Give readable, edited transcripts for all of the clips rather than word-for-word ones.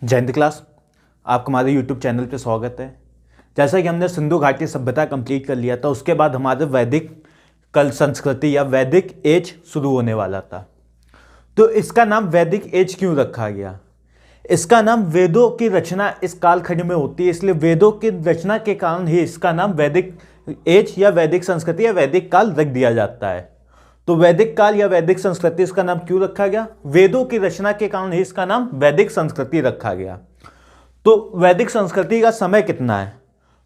जय हिंद क्लास। आपका हमारे यूट्यूब चैनल पे स्वागत है। जैसा कि हमने सिंधु घाटी सभ्यता कंप्लीट कर लिया था, उसके बाद हमारे वैदिक कल संस्कृति या वैदिक एज शुरू होने वाला था। तो इसका नाम वैदिक एज क्यों रखा गया? इसका नाम वेदों की रचना इस कालखंड में होती है, इसलिए वेदों की रचना के कारण ही इसका नाम वैदिक एज या वैदिक संस्कृति या वैदिक काल रख दिया जाता है। तो वैदिक काल या वैदिक संस्कृति इसका नाम क्यों रखा गया? वेदों की रचना के कारण ही इसका नाम वैदिक संस्कृति रखा गया। तो वैदिक संस्कृति का समय कितना है?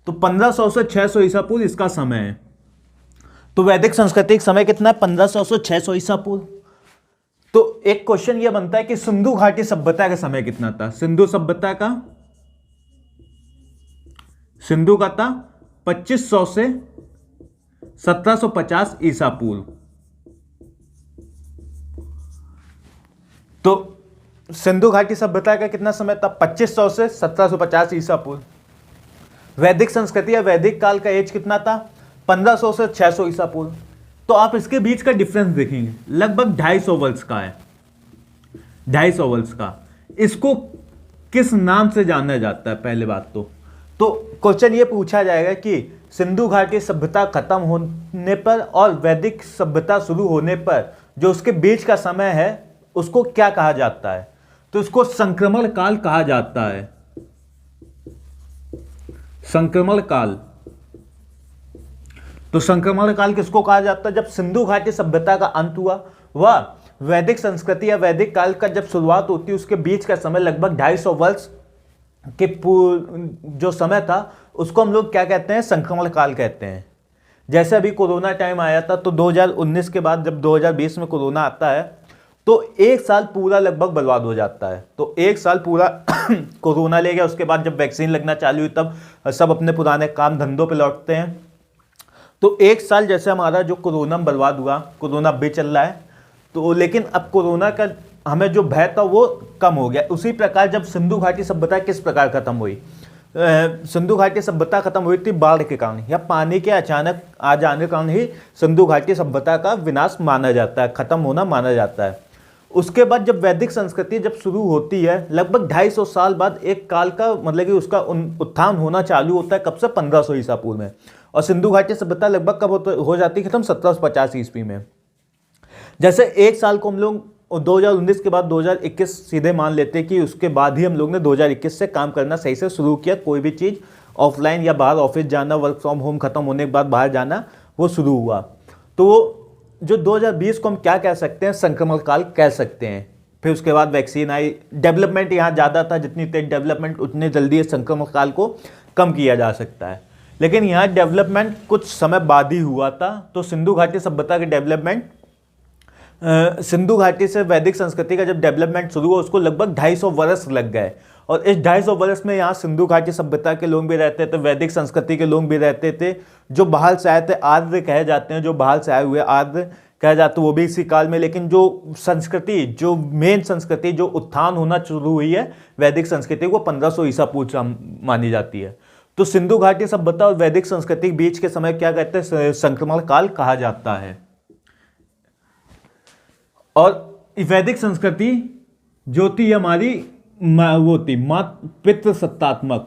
तो 1500 से 600 ईसा पूर्व इसका समय है। तो वैदिक संस्कृति का समय कितना है? 1500 से 600 ईसा पूर्व। तो एक क्वेश्चन यह बनता है कि सिंधु घाटी सभ्यता का समय कितना था? सिंधु सभ्यता का सिंधु का था 2500 से 1750 ईसा पूर्व। तो सिंधु घाटी सभ्यता का कितना समय था? 2500 से 1750 ईसा पूर्व। वैदिक संस्कृति या वैदिक काल का एज कितना था? 1500 से 600 ईसा पूर्व। तो आप इसके बीच का डिफरेंस देखेंगे, लगभग 250 वर्ष का है। 250 वर्ष का। इसको किस नाम से जाना जाता है? पहले बात तो क्वेश्चन ये पूछा जाएगा कि सिंधु घाटी सभ्यता खत्म होने पर और वैदिक सभ्यता शुरू होने पर जो उसके बीच का समय है उसको क्या कहा जाता है? तो इसको संक्रमण काल कहा जाता है। संक्रमण काल। तो संक्रमण काल किसको कहा जाता है? जब सिंधु घाटी सभ्यता का अंत हुआ, वह वैदिक संस्कृति या वैदिक काल का जब शुरुआत होती है उसके बीच का समय लगभग 250 वर्ष के जो समय था उसको हम लोग क्या कहते हैं? संक्रमण काल कहते हैं। जैसे अभी कोरोना टाइम आया था, तो 2019 के बाद जब 2020 में कोरोना आता है तो एक साल पूरा लगभग बर्बाद हो जाता है। तो एक साल पूरा कोरोना ले गया, उसके बाद जब वैक्सीन लगना चालू हुई तब सब अपने पुराने काम धंधों पे लौटते हैं। तो एक साल जैसे हमारा जो कोरोना में बर्बाद हुआ, कोरोना भी चल रहा है, तो लेकिन अब कोरोना का हमें जो भय था वो कम हो गया। उसी प्रकार जब सिंधु घाटी सभ्यता किस प्रकार खत्म हुई? सिंधु घाटी सभ्यता खत्म हुई थी बाढ़ के कारण या पानी के अचानक आ जाने के कारण ही सिंधु घाटी सभ्यता का विनाश माना जाता है, खत्म होना माना जाता है। उसके बाद जब वैदिक संस्कृति जब शुरू होती है, लगभग 250 साल बाद एक काल का मतलब कि उसका उत्थान होना चालू होता है। कब से? 1500 ईसा पूर्व में। और सिंधु घाटी सभ्यता लगभग कब हो जाती है खत्म? 1750 ईस्वी में। जैसे एक साल को हम लोग 2019 के बाद 2021 सीधे मान लेते कि उसके बाद ही हम लोग ने 2021 से काम करना सही से शुरू किया। कोई भी चीज़ ऑफलाइन या बाहर ऑफिस जाना, वर्क फ्रॉम होम खत्म होने के बाद बाहर जाना, वो शुरू हुआ। तो वो जो 2020 को हम क्या कह सकते हैं? संक्रमण काल कह सकते हैं। फिर उसके बाद वैक्सीन आई, डेवलपमेंट यहाँ ज़्यादा था, जितनी तेज डेवलपमेंट उतने जल्दी संक्रमण काल को कम किया जा सकता है। लेकिन यहाँ डेवलपमेंट कुछ समय बाद ही हुआ था। तो सिंधु घाटी सभ्यता के डेवलपमेंट सिंधु घाटी से वैदिक संस्कृति का जब डेवलपमेंट शुरू हुआ उसको लगभग 250 वर्ष लग गए। और इस 250 वर्ष में यहाँ सिंधु घाटी सभ्यता के लोग भी रहते थे, वैदिक संस्कृति के लोग भी रहते थे। जो बाहर से आए थे आर्य कहे जाते हैं, जो बाहर से आए हुए आर्य कहे जाते हैं, वो भी इसी काल में। लेकिन जो संस्कृति, जो मेन संस्कृति जो उत्थान होना शुरू हुई है वैदिक संस्कृति, वो 1500 ईसा पूर्व मानी जाती है। तो सिंधु घाटी सभ्यता और वैदिक संस्कृति के बीच के समय क्या कहते हैं? संक्रमण काल कहा जाता है। और वैदिक संस्कृति जो थी हमारी वो थी पितृ सत्तात्मक।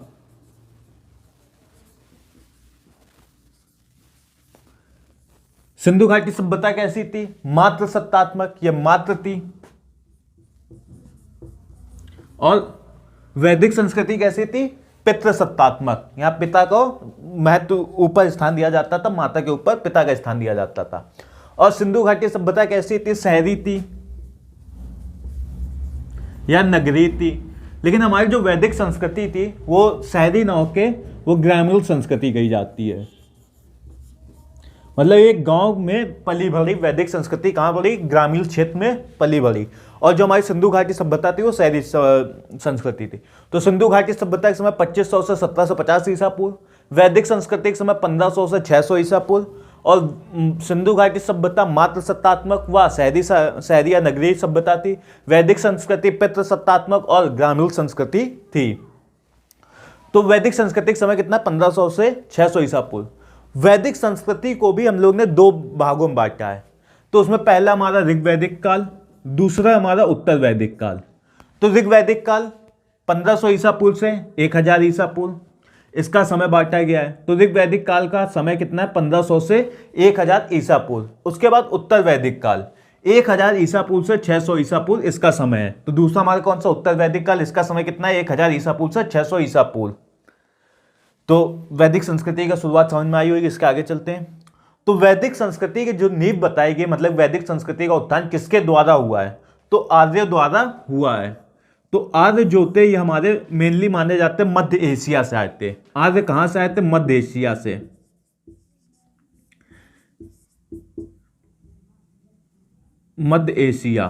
सिंधु घाटी सभ्यता कैसी थी? मातृ सत्तात्मक या मातृ थी। और वैदिक संस्कृति कैसी थी? पितृ सत्तात्मक। यहां पिता को महत्व ऊपर स्थान दिया जाता था, माता के ऊपर पिता का स्थान दिया जाता था। और सिंधु घाटी सभ्यता कैसी थी? शहरी थी या नगरीय थी। लेकिन हमारी जो वैदिक संस्कृति थी वो शहरी ना होके वो ग्रामीण संस्कृति कही जाती है। मतलब एक गांव में पली भली वैदिक संस्कृति कहाँ पड़ी? ग्रामीण क्षेत्र में पली भली। और जो हमारी सिंधु घाटी सभ्यता थी वो शहरी संस्कृति थी। तो सिंधु घाटी सभ्यता के समय 2500 से 1750 ईसा पूर्व, वैदिक संस्कृति के समय 1500 से 600 ईसा पूर्व। और सिंधु घाटी सभ्यता मातृ सत्तात्मक व शहरी या नगरीय सभ्यता थी। वैदिक संस्कृति पितृ सत्तात्मक और ग्रामीण संस्कृति थी। तो वैदिक संस्कृति का समय कितना? 1500 से 600 ईसा पूर्व। वैदिक संस्कृति को भी हम लोग ने 2 भागों में बांटा है। तो उसमें पहला हमारा ऋग्वैदिक काल, दूसरा हमारा उत्तर वैदिक काल। तो ऋग्वैदिक काल 1500 ईसा पूर्व से 1000 ईसा पूर्व इसका समय बांटा गया है। तो ऋग वैदिक काल का समय कितना है? 1500 से 1000 ईसा पूर्व। उसके बाद उत्तर वैदिक काल 1000 ईसा पूर्व से 600 ईसा पूर्व इसका समय है। तो दूसरा हमारा कौन सा? उत्तर वैदिक काल, इसका समय कितना है? 1000 ईसा पूर्व से 600 ईसा पूर्व। तो वैदिक संस्कृति का शुरुआत समझ में आई होगी। इसके आगे चलते हैं। तो वैदिक संस्कृति की जो नींव बताई गई, मतलब वैदिक संस्कृति का उत्थान किसके द्वारा हुआ है? तो आर्य द्वारा हुआ है। तो आर्य जो थे ये हमारे मेनली माने जाते हैं मध्य एशिया से आए थे। आर्य कहां से आए थे? मध्य एशिया से। मध्य एशिया।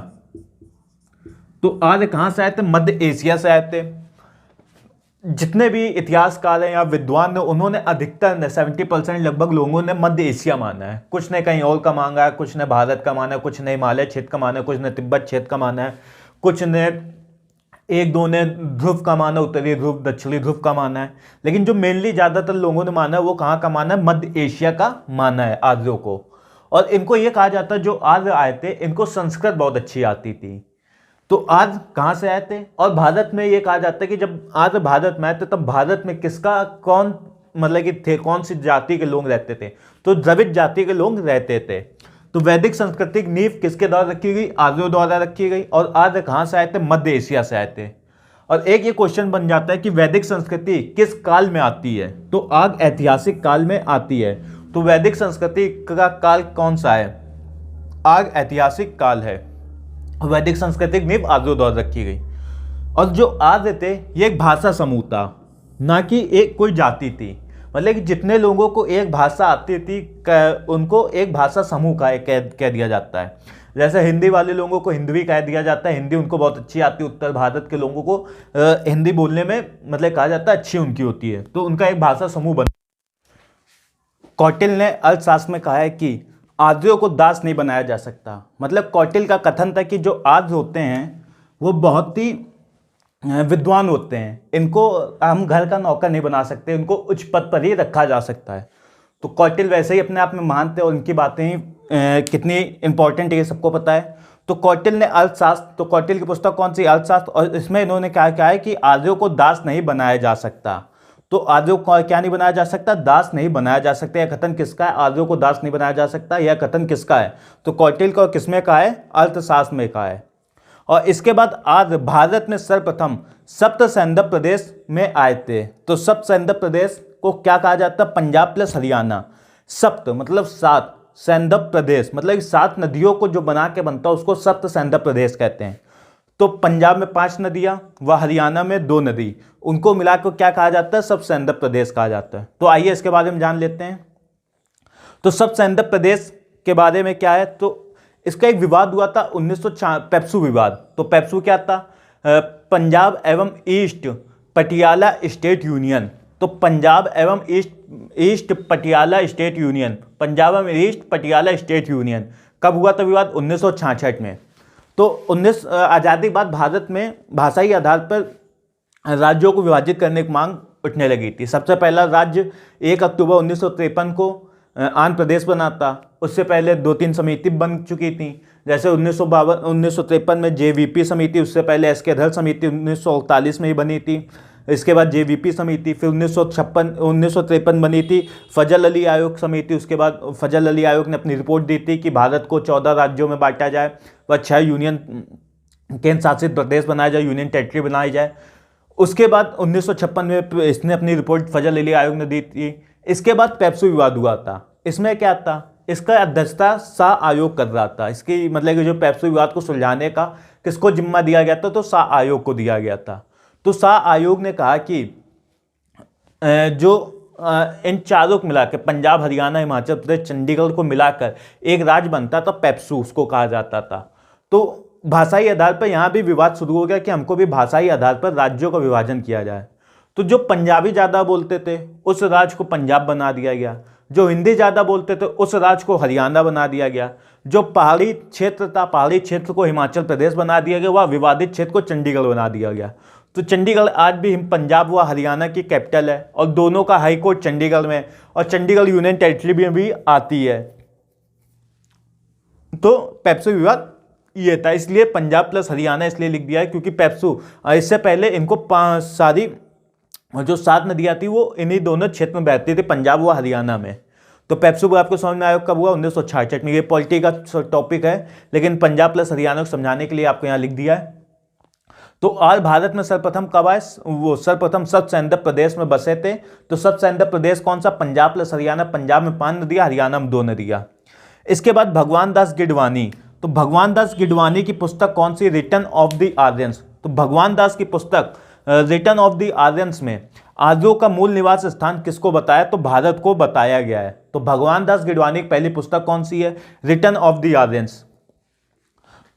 तो आर्य कहां से आए थे? मध्य एशिया से आए थे। जितने भी इतिहासकार हैं या विद्वान हैं, उन्होंने अधिकतर 70% लगभग लोगों ने मध्य एशिया माना है। कुछ ने कहीं और का मांगा है, कुछ ने भारत का माना है, कुछ ने हिमालय क्षेत्र का माना है, कुछ ने तिब्बत क्षेत्र का माना है, कुछ ने एक दो ने ध्रुव का माना, उत्तरी ध्रुव दक्षिणी ध्रुव का माना है। लेकिन जो मेनली ज्यादातर लोगों ने माना है वो कहाँ का माना है? मध्य एशिया का माना है आर्यों को। और इनको ये कहा जाता है जो आर्य आए थे इनको संस्कृत बहुत अच्छी आती थी। तो आर्य कहाँ से आए थे? और भारत में ये कहा जाता है कि जब आर्य भारत में आए थे तब भारत में किसका कौन मतलब कि थे, कौन सी जाति के लोग रहते थे? तो द्रविड़ जाति के लोग रहते थे। तो वैदिक संस्कृति की नींव किसके द्वारा रखी गई? आर्यों द्वारा रखी गई। और आर्य कहाँ से आए थे? मध्य एशिया से आए थे। और एक ये क्वेश्चन बन जाता है कि वैदिक संस्कृति किस काल में आती है? तो आग ऐतिहासिक काल में आती है। तो वैदिक संस्कृति का काल कौन सा है? आग ऐतिहासिक काल है। वैदिक संस्कृति की नींव आर्यों द्वारा रखी गई। और जो आर्य थे ये एक भाषा समूह था, ना कि एक कोई जाति थी। मतलब कि जितने लोगों को एक भाषा आती थी उनको एक भाषा समूह का कह दिया जाता है। जैसे हिंदी वाले लोगों को हिंदवी कह दिया जाता है, हिंदी उनको बहुत अच्छी आती है। उत्तर भारत के लोगों को हिंदी बोलने में मतलब कहा जाता है अच्छी उनकी होती है, तो उनका एक भाषा समूह बना। कौटिल्य ने अर्थशास्त्र में कहा है कि आर्यों को दास नहीं बनाया जा सकता। मतलब कौटिल्य का कथन था कि जो आर्य होते हैं वो बहुत ही विद्वान होते हैं, इनको हम घर का नौकर नहीं बना सकते, उनको उच्च पद पर ही रखा जा सकता है। तो कौटिल्य वैसे ही अपने आप में महान थे और उनकी बातें ही कितनी इंपॉर्टेंट है ये सबको पता है। तो कौटिल्य ने अर्थशास्त्र, तो कौटिल्य की पुस्तक कौन सी? अर्थशास्त्र। और इसमें इन्होंने क्या है कि आर्यों को दास नहीं बनाया जा सकता। तो आर्यों को क्या नहीं बनाया जा सकता? दास नहीं बनाया जा सकता। यह कथन किसका है? आर्यों को दास नहीं बनाया जा सकता, यह कथन किसका है? तो कौटिल्य का किसमें कहा है? अर्थशास्त्र में कहा है। और इसके बाद आर्य भारत में सर्वप्रथम सप्त सैंधव प्रदेश में आए थे। तो सप्त सैंधव प्रदेश को क्या कहा जाता है? पंजाब प्लस हरियाणा। सप्त मतलब 7, सैंधव प्रदेश मतलब 7 नदियों को जो बना के बनता है उसको सप्त सैंधव प्रदेश कहते हैं। तो पंजाब में 5 नदियां व हरियाणा में 2 नदी, उनको मिलाकर क्या कहा जाता है? सप्त सैंधव प्रदेश कहा जाता है। तो आइए इसके बारे में जान लेते हैं। तो सप्त सैंधव प्रदेश के बारे में क्या है? तो इसका एक विवाद हुआ था 1904 पेप्सू विवाद। तो पेप्सू क्या था? पंजाब एवं ईस्ट पटियाला स्टेट यूनियन। तो पंजाब एवं east Patiala state union, Punjab एवं ईस्ट पटियाला स्टेट यूनियन कब हुआ था विवाद? 1966 में। तो आज़ादी के बाद भारत में भाषाई आधार पर राज्यों को विभाजित करने की मांग उठने लगी थी। सबसे पहला राज्य 1 अक्टूबर 1953 को आंध्र प्रदेश बना था। उससे पहले 2-3 समिति बन चुकी थी, जैसे 1953 में जेवीपी समिति, उससे पहले एसके धर समिति 1948 में ही बनी थी। इसके बाद जेवीपी समिति, फिर 1953 बनी थी फजल अली आयोग समिति। उसके बाद फजल अली आयोग ने अपनी रिपोर्ट दी थी कि भारत को 14 राज्यों में बांटा जाए व 6 यूनियन केंद्र शासित प्रदेश बनाया जाए, यूनियन टेरिटरी बनाई जाए। उसके बाद 1956 में इसने अपनी रिपोर्ट फजल अली आयोग ने दी थी। इसके बाद पेप्सू विवाद हुआ था। इसमें क्या था? इसका अध्यक्षता शाह आयोग कर रहा था। इसकी मतलब कि जो पेप्सू विवाद को सुलझाने का किसको जिम्मा दिया गया था? तो शाह आयोग को दिया गया था। तो शाह आयोग ने कहा कि जो इन चारों को मिलाकर पंजाब, हरियाणा, हिमाचल प्रदेश, चंडीगढ़ को मिलाकर एक राज्य बनता था, पेप्सू उसको कहा जाता था। तो भाषाई आधार पर यहाँ भी विवाद शुरू हो गया कि हमको भी भाषाई आधार पर राज्यों का विभाजन किया जाए। तो जो पंजाबी ज़्यादा बोलते थे उस राज्य को पंजाब बना दिया गया, जो हिंदी ज़्यादा बोलते थे उस राज्य को हरियाणा बना दिया गया, जो पहाड़ी क्षेत्र था पहाड़ी क्षेत्र को हिमाचल प्रदेश बना दिया गया, वह विवादित क्षेत्र को चंडीगढ़ बना दिया गया। तो चंडीगढ़ आज भी पंजाब व हरियाणा की कैपिटल है और दोनों का हाई कोर्ट चंडीगढ़ में, और चंडीगढ़ यूनियन टेरिटरी में भी आती है। तो पेप्सू विवाद ये था, इसलिए पंजाब प्लस हरियाणा इसलिए लिख दिया है क्योंकि पेप्सू इससे पहले इनको सारी जो 7 नदियां थी वो इन्हीं दोनों क्षेत्र में बहती थी, पंजाब व हरियाणा में। तो पेप्सू आपको समझ में आया कब हुआ? 1966 में। ये पॉलिटी का टॉपिक है, लेकिन पंजाब प्लस हरियाणा को समझाने के लिए आपको यहाँ लिख दिया है। तो आज भारत में सर्वप्रथम कब आए? वो सर्वप्रथम सप्त प्रदेश में बसे थे। तो सप्त प्रदेश कौन सा? पंजाब प्लस हरियाणा। पंजाब में 5 नदियां, हरियाणा में 2 नदियां। इसके बाद भगवान दास गिडवानी। तो भगवान दास गिडवानी की पुस्तक कौन सी? Return of the Aryans. तो भगवान दास की पुस्तक रिटर्न ऑफ द आर्यंस में आर्यों का मूल निवास स्थान किसको बताया? तो भारत को बताया गया है। तो भगवान दास गिडवानी की पहली पुस्तक कौन सी है? Return of the Aryans.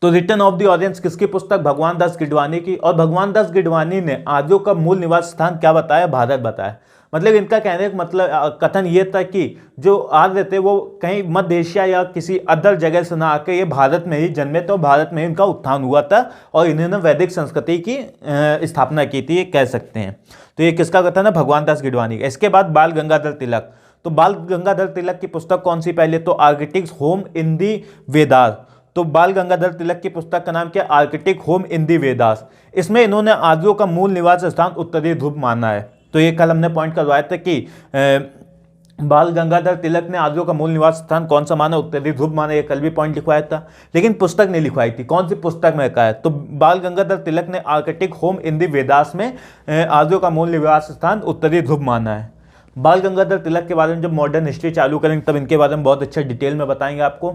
तो रिटर्न ऑफ द आर्यंस किसकी पुस्तक? भगवान दास गिडवानी की। और भगवान दास गिडवानी ने आर्यों का मूल निवास स्थान क्या बताया? भारत बताया। मतलब इनका कहने का मतलब कथन ये था कि जो आर्य थे वो कहीं मध्य एशिया या किसी अदर जगह से ना आके ये भारत में ही जन्मे थे और भारत में ही इनका उत्थान हुआ था और इन्होंने वैदिक संस्कृति की स्थापना की थी, ये कह सकते हैं। तो ये किसका कथन है? भगवान दास गिडवानी का। इसके बाद बाल गंगाधर तिलक। तो बाल गंगाधर तिलक की पुस्तक कौन सी? पहले तो आर्किटिक्स होम इन दी वेदास। तो बाल गंगाधर तिलक की पुस्तक का नाम क्या? आर्किटिक होम इन दी वेदास। इसमें इन्होंने आर्यों का मूल निवास स्थान उत्तरी ध्रुव माना है। तो ये कल हमने पॉइंट करवाया था कि बाल गंगाधर तिलक ने आर्यों का मूल निवास स्थान कौन सा माना? उत्तरी ध्रुव माना। ये कल भी पॉइंट लिखवाया था, लेकिन पुस्तक नहीं लिखवाई थी। कौन सी पुस्तक में कहा है? तो बाल गंगाधर तिलक ने आर्किटिक होम इन दी वेदास में आर्यों का मूल निवास स्थान उत्तरी ध्रुव माना है। बाल गंगाधर तिलक के बारे में जब मॉडर्न हिस्ट्री चालू करेंगे तब इनके बारे में बहुत अच्छा डिटेल में बताएंगे आपको।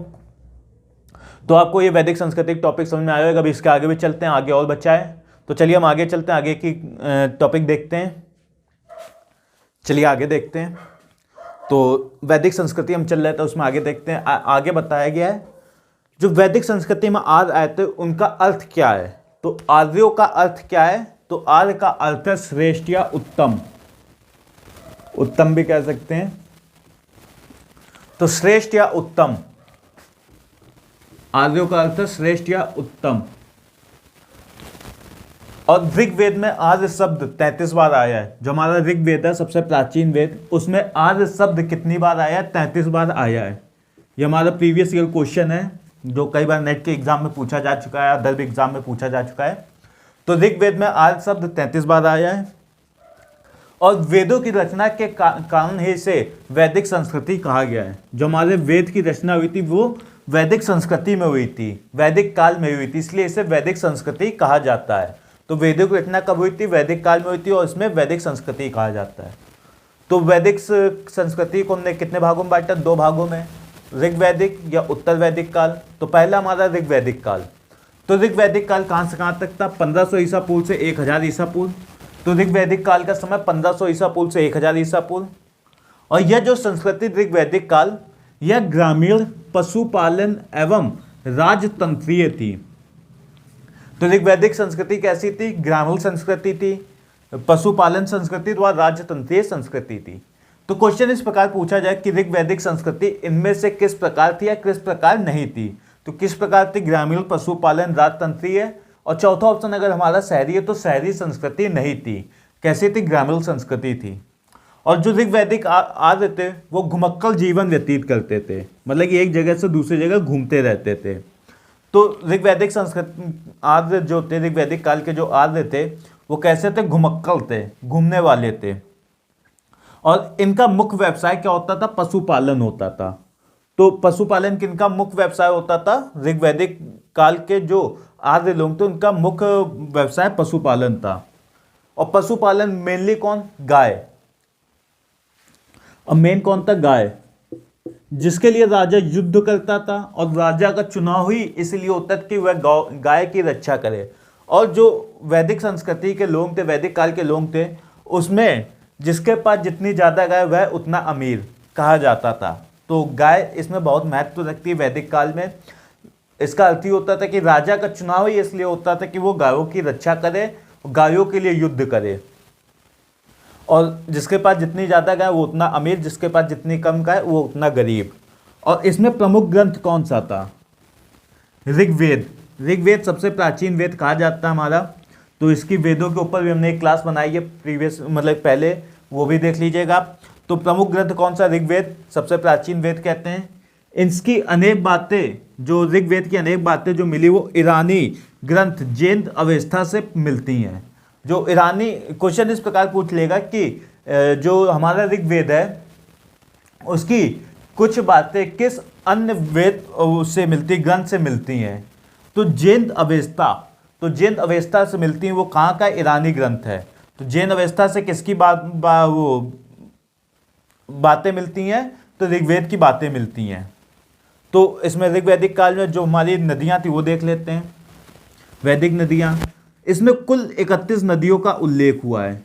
तो आपको ये वैदिक संस्कृति टॉपिक समझ में आया होगा। अभी इसके आगे भी चलते हैं, आगे और बचा है। तो चलिए हम आगे चलते हैं, आगे की टॉपिक देखते हैं। चलिए आगे देखते हैं। तो वैदिक संस्कृति हम चल रहे थे, उसमें आगे देखते हैं। आगे बताया गया है जो वैदिक संस्कृति में आर्य आए थे उनका अर्थ क्या है। तो आर्यों का अर्थ क्या है? तो आर्य का अर्थ है श्रेष्ठ या उत्तम, उत्तम भी कह सकते हैं। तो श्रेष्ठ या उत्तम, आर्यों का अर्थ है श्रेष्ठ या उत्तम। और ऋग्वेद में आर्य शब्द 33 बार आया है। जो हमारा ऋग्वेद है सबसे प्राचीन वेद, उसमें आर्य शब्द कितनी बार आया है? 33 बार आया है। ये हमारा प्रीवियस ईयर क्वेश्चन है जो कई बार नेट के एग्जाम में पूछा जा चुका है, अदर भी एग्जाम में पूछा जा चुका है। तो ऋग्वेद में आर्य शब्द 33 बार आया है। और वेदों की रचना के कारण ही इसे वैदिक संस्कृति कहा गया है। जो हमारे वेद की रचना हुई थी वो वैदिक संस्कृति में हुई थी, वैदिक काल में हुई थी, इसलिए इसे वैदिक संस्कृति कहा जाता है। तो वेदों की रचना कब हुई थी? वैदिक काल में हुई थी और इसमें वैदिक संस्कृति कहा जाता है। तो वैदिक संस्कृति को हमने कितने भागों में बांटा? 2 भागों में, ऋग्वैदिक या उत्तर वैदिक काल। तो पहला हमारा ऋग्वैदिक काल। तो ऋग्वैदिक काल कहाँ से कहाँ तक था? 1500 ईसा पूर्व से 1000 ईसा पूर्व। तो ऋग्वैदिक काल का समय 1500 ईसा पूर्व से 1000 ईसा पूर्व। और यह जो संस्कृति ऋग्वैदिक काल, यह ग्रामीण पशुपालन एवं राजतंत्रीय थी। तो ऋग्वैदिक संस्कृति कैसी थी? ग्रामीण संस्कृति थी, पशुपालन संस्कृति व राजतंत्रीय संस्कृति थी। तो क्वेश्चन इस प्रकार पूछा जाए कि ऋग्वैदिक संस्कृति इनमें से किस प्रकार थी या किस प्रकार नहीं थी? तो किस प्रकार थी? ग्रामीण, पशुपालन, राजतंत्रीय। और चौथा ऑप्शन अगर हमारा शहरी है तो शहरी संस्कृति नहीं थी। कैसी थी? ग्रामीण संस्कृति थी। और जो ऋग्वैदिक आर्य थे वो घुमक्कड़ जीवन व्यतीत करते थे, मतलब कि एक जगह से दूसरी जगह घूमते रहते थे। तो ऋग्वैदिक संस्कृति आर्य जो थे, ऋग्वैदिक काल के जो आर्य थे वो कैसे थे? घुमक्कड़ थे, घूमने वाले थे। और इनका मुख्य व्यवसाय क्या होता था? पशुपालन होता था। तो पशुपालन किनका मुख्य व्यवसाय होता था? ऋग्वैदिक काल के जो आर्य लोग थे उनका मुख्य व्यवसाय पशुपालन था। और पशुपालन मेनली कौन? गाय। और मेन कौन था? गाय, जिसके लिए राजा युद्ध करता था और राजा का चुनाव ही इसलिए होता था कि वह गाय की रक्षा करे। और जो वैदिक संस्कृति के लोग थे, वैदिक काल के लोग थे, उसमें जिसके पास जितनी ज़्यादा गाय वह उतना अमीर कहा जाता था। तो गाय इसमें बहुत महत्व रखती है वैदिक काल में। इसका अर्थ ही होता था कि राजा का चुनाव ही इसलिए होता था कि वो गायों की रक्षा करे, गायों के लिए युद्ध करे। और जिसके पास जितनी ज़्यादा गाय वो उतना अमीर, जिसके पास जितनी कम गाय वो उतना गरीब। और इसमें प्रमुख ग्रंथ कौन सा था? ऋग्वेद। ऋग्वेद सबसे प्राचीन वेद कहा जाता है हमारा। तो इसकी वेदों के ऊपर भी हमने एक क्लास बनाई है प्रीवियस, मतलब पहले, वो भी देख लीजिएगा। तो प्रमुख ग्रंथ कौन सा? ऋग्वेद सबसे प्राचीन वेद कहते हैं। इसकी अनेक बातें, जो ऋग्वेद की अनेक बातें जो मिली वो ईरानी ग्रंथ जैन अवस्था से मिलती हैं। जो ईरानी, क्वेश्चन इस प्रकार पूछ लेगा कि जो हमारा ऋग्वेद है उसकी कुछ बातें किस अन्य वेद से मिलती, ग्रंथ से मिलती हैं। तो जैन अवेस्ता, तो जैन अवेस्ता से मिलती हैं, वो कहाँ का, ईरानी ग्रंथ है। तो जैन अवेस्ता से किसकी वो बातें मिलती हैं, तो ऋग्वेद की बातें मिलती हैं। तो इसमें ऋग्वैदिक काल में जो हमारी नदियाँ थी वो देख लेते हैं। वैदिक नदियाँ, इसमें कुल 31 नदियों का उल्लेख हुआ है।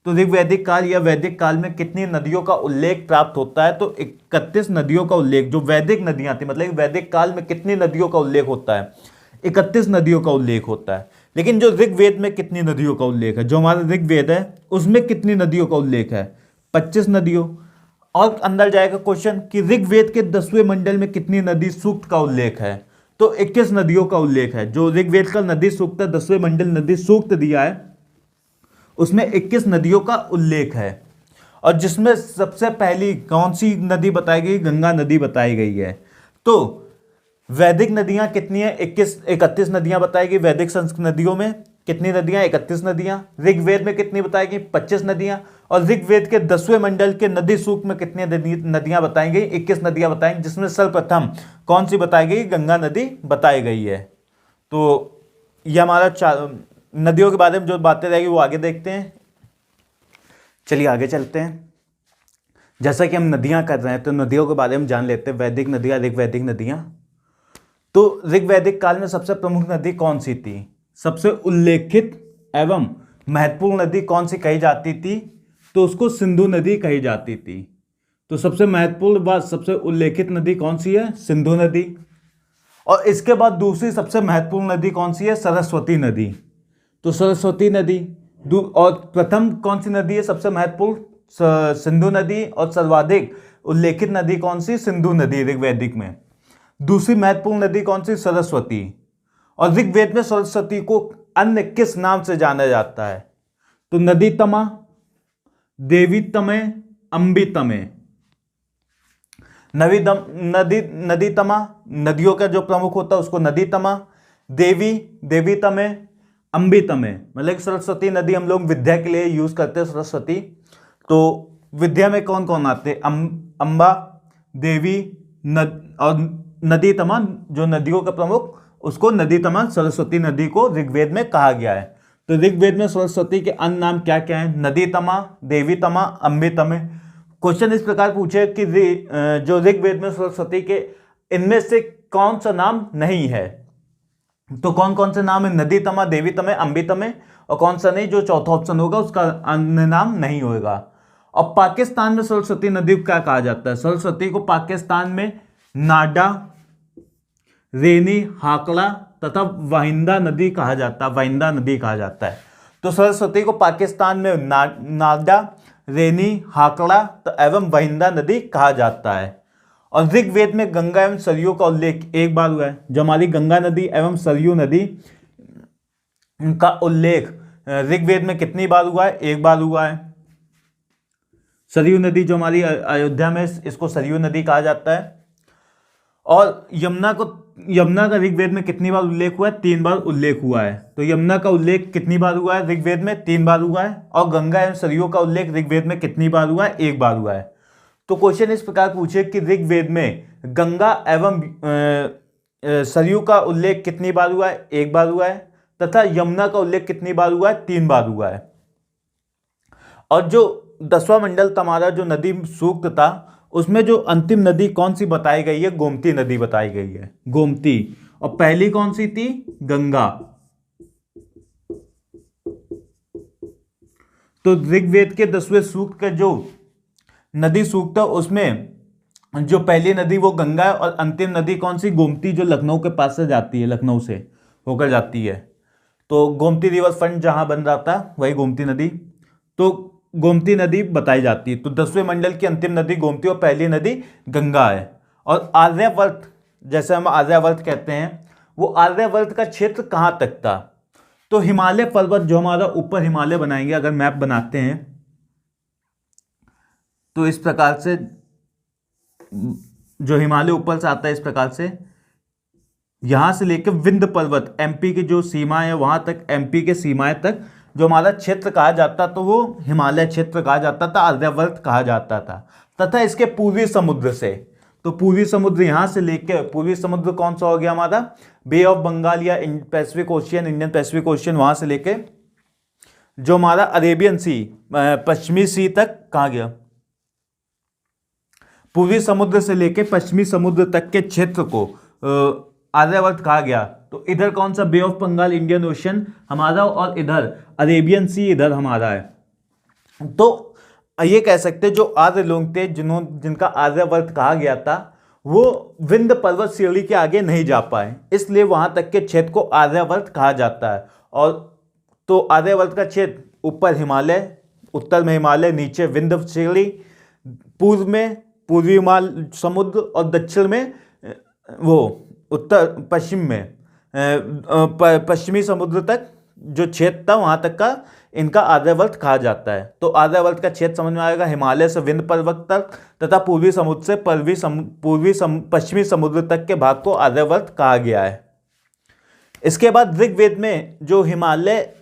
तो ऋग्वैदिक काल या वैदिक काल में कितनी नदियों का उल्लेख प्राप्त होता है, तो 31 नदियों का उल्लेख। जो वैदिक नदियां थी, मतलब वैदिक काल में कितनी नदियों का उल्लेख होता है, 31 नदियों का उल्लेख होता है। लेकिन जो ऋग्वेद में कितनी नदियों का उल्लेख है, जो हमारा ऋग्वेद है उसमें कितनी नदियों का उल्लेख है, 25 नदियों। और अंदर जाएगा क्वेश्चन कि ऋग्वेद के 10वें मंडल में कितनी नदी सूक्त का उल्लेख है, तो 21 नदियों का उल्लेख है। जो ऋग्वेद का नदी सूक्त 10वें मंडल नदी सूक्त दिया है उसमें 21 नदियों का उल्लेख है। और जिसमें सबसे पहली कौन सी नदी बताई गई, गंगा नदी बताई गई है। तो वैदिक नदियां कितनी है, 31 नदियां बताई गई। वैदिक संस्कृत नदियों में कितनी नदियां, 31 नदियां। ऋग्वेद में कितनी बताई गई, 25 नदियां। और ऋग्वेद के 10वें मंडल के नदी सूक्त में कितनी नदियां बताई गई, 21 नदियां बताई, जिसमें सर्वप्रथम कौन सी बताई गई, गंगा नदी बताई गई है। तो यह हमारा नदियों के बारे में जो बातें रहेगी वो आगे देखते हैं। चलिए आगे चलते हैं। जैसा कि हम नदियां कर रहे हैं तो नदियों के बारे में जान लेते हैं। वैदिक नदियां, ऋग्वैदिक नदियां। तो ऋग्वैदिक काल में सबसे प्रमुख नदी कौन सी थी, सबसे उल्लेखित एवं महत्वपूर्ण नदी कौन सी कही जाती थी, तो उसको सिंधु नदी कही जाती थी। तो सबसे महत्वपूर्ण व सबसे उल्लेखित नदी कौन सी है, सिंधु नदी। और इसके बाद दूसरी सबसे महत्वपूर्ण नदी कौन सी है, सरस्वती नदी। तो सरस्वती नदी। और प्रथम कौन सी नदी है सबसे महत्वपूर्ण, सिंधु नदी। और सर्वाधिक उल्लेखित नदी कौन सी, सिंधु नदी ऋग्वैदिक में। दूसरी महत्वपूर्ण नदी कौन सी, सरस्वती। और ऋग्वेद में सरस्वती को अन्य किस नाम से जाना जाता है, तो नदी तमा, देवी तमे, अंबी तमे। नदी तमा, नदियों का जो प्रमुख होता है उसको नदी तमा, देवी तमे, अंबी तमे। मतलब सरस्वती नदी हम लोग विद्या के लिए यूज करते हैं सरस्वती। तो विद्या में कौन कौन आते हैं, अंबा, देवी, और नदी तमा, जो नदियों का प्रमुख उसको नदी तमा, सरस्वती नदी को ऋग्वेद में कहा गया है। तो ऋग्वेद में सरस्वती के अन्य नाम क्या क्या हैं, नदी तमा, देवी तमा, अंबी तमे। क्वेश्चन इस प्रकार पूछे कि जो ऋग्वेद में सरस्वती के इनमें से कौन सा नाम नहीं है, तो कौन कौन से नाम है, नदी तमा, देवी तमे, अंबी तमे। और कौन सा नहीं, जो चौथा ऑप्शन होगा उसका अन्य नाम नहीं होगा। और पाकिस्तान में सरस्वती नदी को क्या कहा जाता है, सरस्वती को पाकिस्तान में नाडा, रेनी, हाकड़ा तथा वाहिंदा नदी कहा जाता है, वाहिंदा नदी कहा जाता है। तो सरस्वती को पाकिस्तान में नाडा, रेनी, हाकड़ा एवं वाहिंदा नदी कहा जाता है। और ऋग्वेद में गंगा एवं सरयू का उल्लेख एक बार हुआ है। जो हमारी गंगा नदी एवं सरयू नदी का उल्लेख ऋग्वेद में कितनी बार हुआ है, एक बार हुआ है। सरयू नदी जो हमारी अयोध्या में, इसको सरयू नदी कहा जाता है। और यमुना का ऋग्वेद में कितनी बार उल्लेख हुआ है, 3 बार उल्लेख हुआ है। तो यमुना का उल्लेख कितनी बार हुआ है ऋग्वेद में, 3 बार हुआ है। और गंगा एवं सरयू का उल्लेख ऋग्वेद में कितनी बार हुआ है, 1 बार हुआ है। तो क्वेश्चन इस प्रकार पूछे कि ऋग्वेद में गंगा एवं सरयू का उल्लेख कितनी बार हुआ है, 1 बार हुआ है। तथा यमुना का उल्लेख कितनी बार हुआ है, 3 बार हुआ है। और जो 10वां मंडल तुम्हारा जो नदी सूक्त था उसमें जो अंतिम नदी कौन सी बताई गई है, गोमती नदी बताई गई है, गोमती। और पहली कौन सी थी, गंगा। तो ऋग्वेद के 10वें सूक्त का जो नदी सूक्त है उसमें जो पहली नदी वो गंगा है। और अंतिम नदी कौन सी, गोमती, जो लखनऊ के पास से जाती है, लखनऊ से होकर जाती है। तो गोमती रिवर फ्रंट जहां बन रहा था वही गोमती नदी, तो गोमती नदी बताई जाती है। तो 10वें मंडल की अंतिम नदी गोमती और पहली नदी गंगा है। और आर्यावर्त, जैसे हम आर्यावर्त कहते हैं, वो आर्यावर्त का क्षेत्र कहां तक था, तो हिमालय पर्वत, जो हमारा ऊपर हिमालय बनाएंगे अगर मैप बनाते हैं तो इस प्रकार से जो हिमालय ऊपर से आता है इस प्रकार से, यहां से लेकर विंध्य पर्वत एमपी की जो सीमाएं है वहां तक, एमपी के सीमाएं तक जो हमारा क्षेत्र कहा जाता तो वो हिमालय क्षेत्र कहा जाता था, आर्यावर्त कहा जाता था। तथा इसके पूर्वी समुद्र से, तो पूर्वी समुद्र यहां से लेकर, पूर्वी समुद्र कौन सा हो गया हमारा, बे ऑफ बंगाल या Pacific ocean, Indian Pacific ocean, वहां से लेके जो हमारा अरेबियन सी, पश्चिमी सी तक कहा गया, पूर्वी समुद्र से लेके पश्चिमी समुद्र तक के क्षेत्र को आर्यावर्त कहा गया। तो इधर कौन सा, बे ऑफ बंगाल इंडियन ओशन हमारा, और इधर अरेबियन सी इधर हमारा है। तो ये कह सकते हैं जो आर्य लोग थे जिनका आर्यावर्त कहा गया था वो विंध्य पर्वत श्रेणी के आगे नहीं जा पाए, इसलिए वहां तक के क्षेत्र को आर्यावर्त कहा जाता है। और तो आर्यावर्त का क्षेत्र ऊपर हिमालय, उत्तर में हिमालय, नीचे विंध्य श्रेणी, पूर्व में पूर्वी हिमालय समुद्र और दक्षिण में वो उत्तर पश्चिम में पश्चिमी समुद्र तक जो क्षेत्र था वहां तक का इनका आर्यावर्त कहा जाता है। तो आर्यावर्त का क्षेत्र समझ में आएगा, हिमालय से विंध्य पर्वत तक तथा पूर्वी समुद्र से पश्चिमी समुद्र तक के भाग को आर्यावर्त कहा गया है। इसके बाद ऋग्वेद में जो हिमालय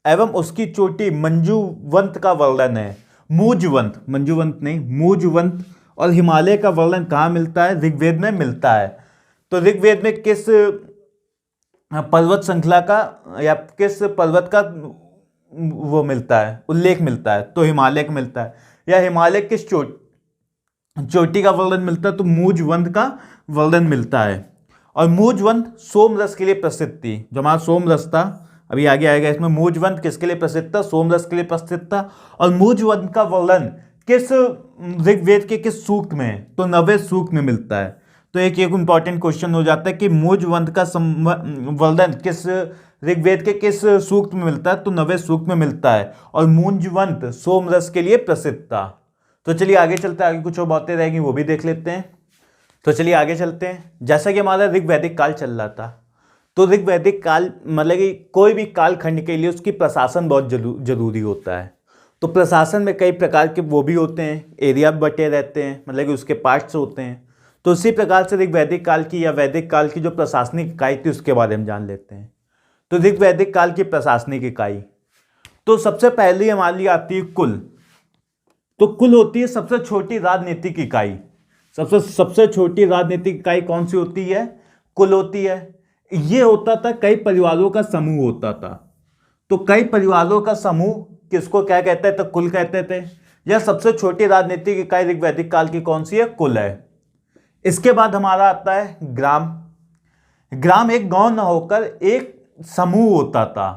एवं उसकी चोटी मंजूवंत का वर्णन है, मूजवंत, मंजूवंत नहीं, मूजवंत और हिमालय का वर्णन कहाँ मिलता है, ऋग्वेद में मिलता है। तो ऋग्वेद में किस पर्वत श्रृंखला का या किस पर्वत का वो मिलता है, उल्लेख मिलता है, तो हिमालय का मिलता है। या हिमालय किस चोटी का वर्णन मिलता है, तो मूजवंत का वर्णन मिलता है। और मूजवंत सोमरस के लिए प्रसिद्ध थी, जो हमारा सोमरस था अभी आगे आएगा इसमें। मूजवंत किसके लिए प्रसिद्ध था, सोमरस के लिए प्रसिद्ध था। और मूजवंत का वर्णन किस ऋग्वेद के किस सूक्त में है, तो 9वें सूक्त में मिलता है। तो एक इंपॉर्टेंट क्वेश्चन हो जाता है कि मूजवंत का वर्णन किस ऋग्वेद के किस सूक्त में मिलता है, तो 9वें सूक्त में मिलता है। और मूजवंत सोमरस के लिए प्रसिद्ध था। तो चलिए आगे चलते हैं, आगे कुछ और बातें रहेंगी वो भी देख लेते हैं। तो चलिए आगे चलते हैं। जैसा कि हमारा ऋग्वैदिक काल चल रहा था, तो ऋग्वैदिक काल मतलब कि कोई भी कालखंड के लिए उसकी प्रशासन बहुत जरूरी होता है। तो प्रशासन में कई प्रकार के वो भी होते हैं, एरिया बटे रहते हैं, मतलब कि उसके पार्ट्स होते हैं। तो उसी प्रकार से ऋग्वैदिक काल की या वैदिक काल की जो प्रशासनिक इकाई थी उसके बारे में जान लेते हैं। तो ऋग्वैदिक काल की प्रशासनिक इकाई, तो सबसे पहले हमारे लिए आती है कुल। तो कुल होती है सबसे छोटी राजनीतिक इकाई। सबसे छोटी राजनीतिक इकाई कौन सी होती है, कुल होती है। ये होता था कई परिवारों का समूह होता था। तो कई परिवारों का समूह किसको क्या कहते थे, तो कुल कहते थे। यह सबसे छोटी राजनीतिक इकाई ऋग्वैदिक काल की कौन सी है, कुल है। इसके बाद हमारा आता है ग्राम। ग्राम एक गांव न होकर एक समूह होता था।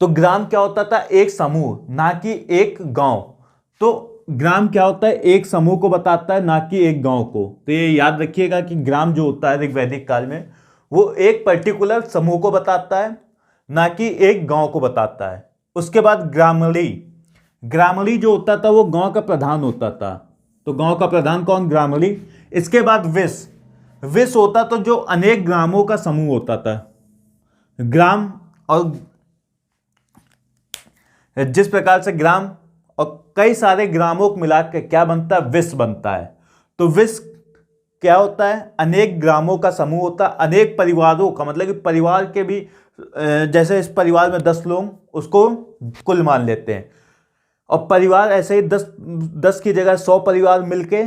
तो ग्राम क्या होता था, एक समूह, ना कि एक गांव। तो ग्राम क्या होता है, एक समूह को बताता है, ना कि एक गांव को। तो ये याद रखिएगा कि ग्राम जो होता है ऋग्वैदिक काल में वो एक पर्टिकुलर समूह को बताता है, ना कि एक गांव को बताता है। उसके बाद ग्रामणी। ग्रामणी जो होता था वो गांव का प्रधान होता था। तो गांव का प्रधान कौन, ग्रामणी। इसके बाद विस। विस होता तो जो अनेक ग्रामों का समूह होता था। ग्राम और जिस प्रकार से ग्राम और कई सारे ग्रामों को मिलाकर क्या बनता है, विस बनता है। तो विस क्या होता है, अनेक ग्रामों का समूह होता है, अनेक परिवारों का, मतलब कि परिवार के भी, जैसे इस परिवार में 10 लोग, उसको कुल मान लेते हैं। और परिवार ऐसे ही 10 की जगह 100 परिवार मिलके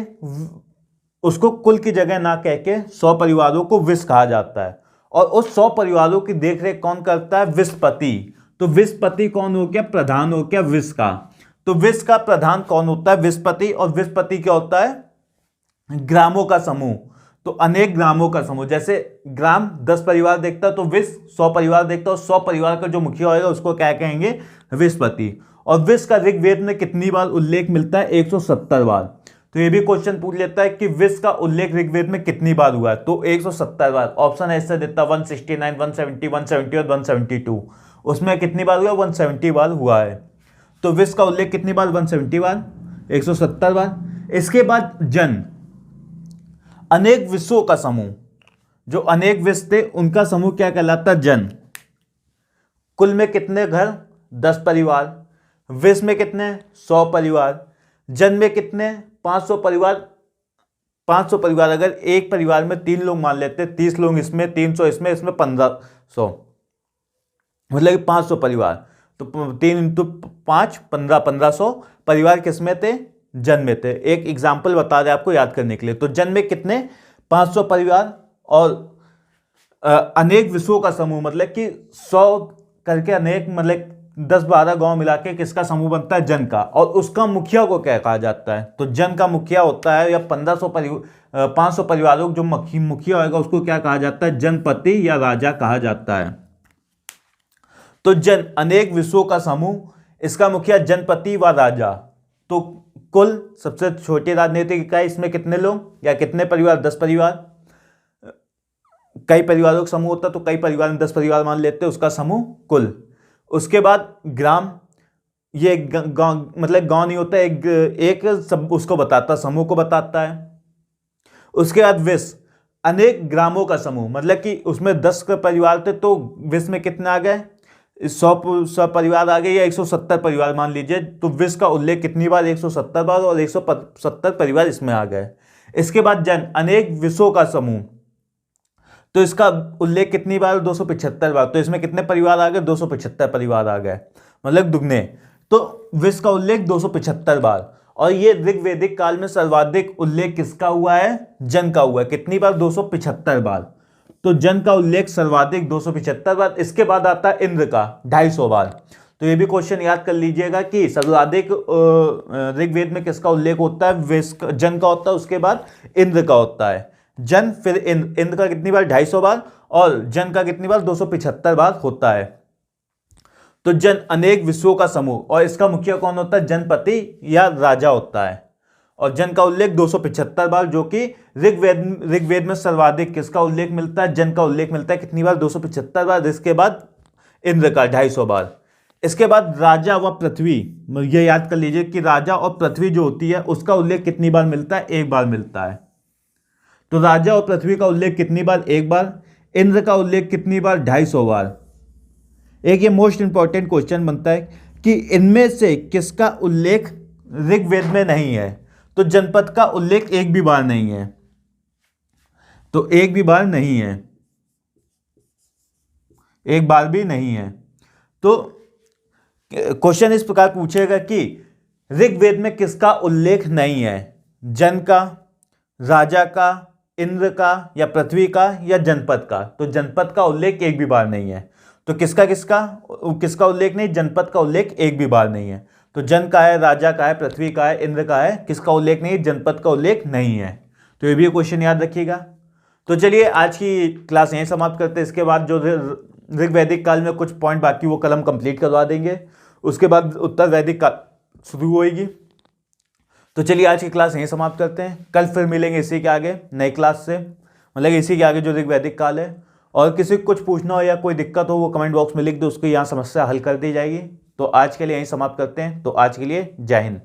उसको कुल की जगह ना कह के 100 परिवारों को विस कहा जाता है। और उस 100 परिवारों की देखरेख कौन करता है, विसपति। तो विसपति कौन हो गया, प्रधान हो गया विस का। तो विस का प्रधान कौन होता है, विसपति। और विसपति क्या होता है, ग्रामों का समूह। तो अनेक ग्रामों का समूह, जैसे ग्राम 10 परिवार देखता है तो विस 100 परिवार देखता है, और 100 परिवार का जो मुखिया होगा उसको क्या कहेंगे, विसपति। और विस का ऋग्वेद में कितनी बार उल्लेख मिलता है, 170 बार। तो ये भी क्वेश्चन पूछ लेता है कि विस का उल्लेख ऋग्वेद में कितनी बार हुआ है, तो 170 बार। ऑप्शन ऐसे देता 169, 170, 170 और 172। उसमें कितनी बार हुआ, 170 बार हुआ है। तो विस का उल्लेख कितनी बार, 170 बार, 170 बार। इसके बाद जन, अनेक विषों का समूह। जो अनेक विष थे उनका समूह क्या कहलाता, जन। कुल में कितने घर, 10 परिवार। विष में कितने, 100 परिवार। जन में कितने, 500 परिवार 500 परिवार, अगर एक परिवार में 3 लोग मान लेते, 30 लोग इसमें, 300 इसमें, इसमें 1500, मतलब कि 500 परिवार, तो 3 इंटू 5 15, 1500 परिवार किसमें थे, जन में थे। एक एग्जाम्पल बता दें आपको याद करने के लिए, तो जन में कितने 500 परिवार, और अनेक विश्वों का समूह मतलब कि 100 करके अनेक, मतलब 10-12 गांव मिला के किसका समूह बनता है, जन का। और उसका मुखिया को क्या कहा जाता है, तो जन का मुखिया होता है, या 500 परिवारों जो मुखिया होगा उसको क्या कहा जाता है, जनपति या राजा कहा जाता है। तो जन अनेक विश्वों का समूह, इसका मुखिया जनपति व राजा। तो कुल सबसे छोटी राजनीतिक इकाई, इसमें कितने लोग या कितने परिवार, 10 परिवार, कई परिवारों का समूह होता है तो कई परिवार में 10 परिवार मान लेते हैं, उसका समूह कुल। उसके बाद ग्राम, ये गांव, मतलब गांव नहीं होता, एक सब उसको बताता, समूह को बताता है। उसके बाद विश्व, अनेक ग्रामों का समूह, मतलब कि उसमें 10 परिवार थे तो विश्व में कितने आ गए, 100 परिवार आ गए, या 170 परिवार मान लीजिए, तो विश्व का उल्लेख कितनी बार, 170 बार, और 170 परिवार इसमें आ गए। इसके बाद जन अनेक विश्वों का समूह, तो इसका उल्लेख कितनी बार, 275 बार, तो इसमें कितने परिवार आ गए, 275 परिवार आ गए, मतलब दुगने। तो विश्व का उल्लेख 275 बार, और ये ऋग्वैदिक काल में सर्वाधिक उल्लेख किसका हुआ है, जन का हुआ है, कितनी बार, 275 बार। तो जन का उल्लेख सर्वाधिक 275 बार। इसके बाद आता है इंद्र का 250 बार। तो ये भी क्वेश्चन याद कर लीजिएगा कि सर्वाधिक ऋग्वेद में किसका उल्लेख होता है, जन का होता है, उसके बाद इंद्र का होता है, जन फिर इंद्र का कितनी बार, 250 बार, और जन का कितनी बार, 275 बार होता है। तो जन अनेक विश्वों का समूह, और इसका मुखिया कौन होता है, जनपति या राजा होता है, और जन का उल्लेख 275 बार, जो कि ऋग्वेद में सर्वाधिक किसका उल्लेख मिलता है, जन का उल्लेख मिलता है, कितनी बार, 275 बार। इसके बाद इंद्र का 250 बार। इसके बाद राजा व पृथ्वी, ये याद कर लीजिए कि राजा और पृथ्वी जो होती है उसका उल्लेख कितनी बार मिलता है, एक बार मिलता है। तो राजा और पृथ्वी का उल्लेख कितनी बार, एक बार। इंद्र का उल्लेख कितनी बार, 250 बार। एक ये मोस्ट इंपॉर्टेंट क्वेश्चन बनता है कि इनमें से किसका उल्लेख ऋग्वेद में नहीं है, तो जनपद का उल्लेख एक भी बार नहीं है, तो एक भी बार नहीं है, एक बार भी नहीं है। तो क्वेश्चन इस प्रकार पूछेगा कि ऋग्वेद में किसका उल्लेख नहीं है, जन का, राजा का, इंद्र का, या पृथ्वी का, या जनपद का। तो जनपद का उल्लेख एक भी बार नहीं है। तो किसका किसका किसका उल्लेख नहीं, जनपद का उल्लेख एक भी बार नहीं है। तो जन का है, राजा का है, पृथ्वी का है, इंद्र का है, किसका उल्लेख नहीं, जनपद का उल्लेख नहीं है। तो ये भी क्वेश्चन याद रखिएगा। तो चलिए आज की क्लास यहीं समाप्त करते हैं। इसके बाद जो ऋग्वैदिक काल में कुछ पॉइंट बाकी वो कल हम कंप्लीट करवा देंगे। उसके बाद उत्तर वैदिक काल शुरू होएगी। तो चलिए आज की क्लास यहीं समाप्त करते हैं। कल फिर मिलेंगे इसी के आगे नई क्लास से, मतलब इसी के आगे जो ऋग्वैदिक काल है। और किसी को कुछ पूछना हो या कोई दिक्कत हो वो कमेंट बॉक्स में लिख दो, उसकी यहाँ समस्या हल कर दी जाएगी। तो आज के लिए यहीं समाप्त करते हैं। तो आज के लिए जय हिंद।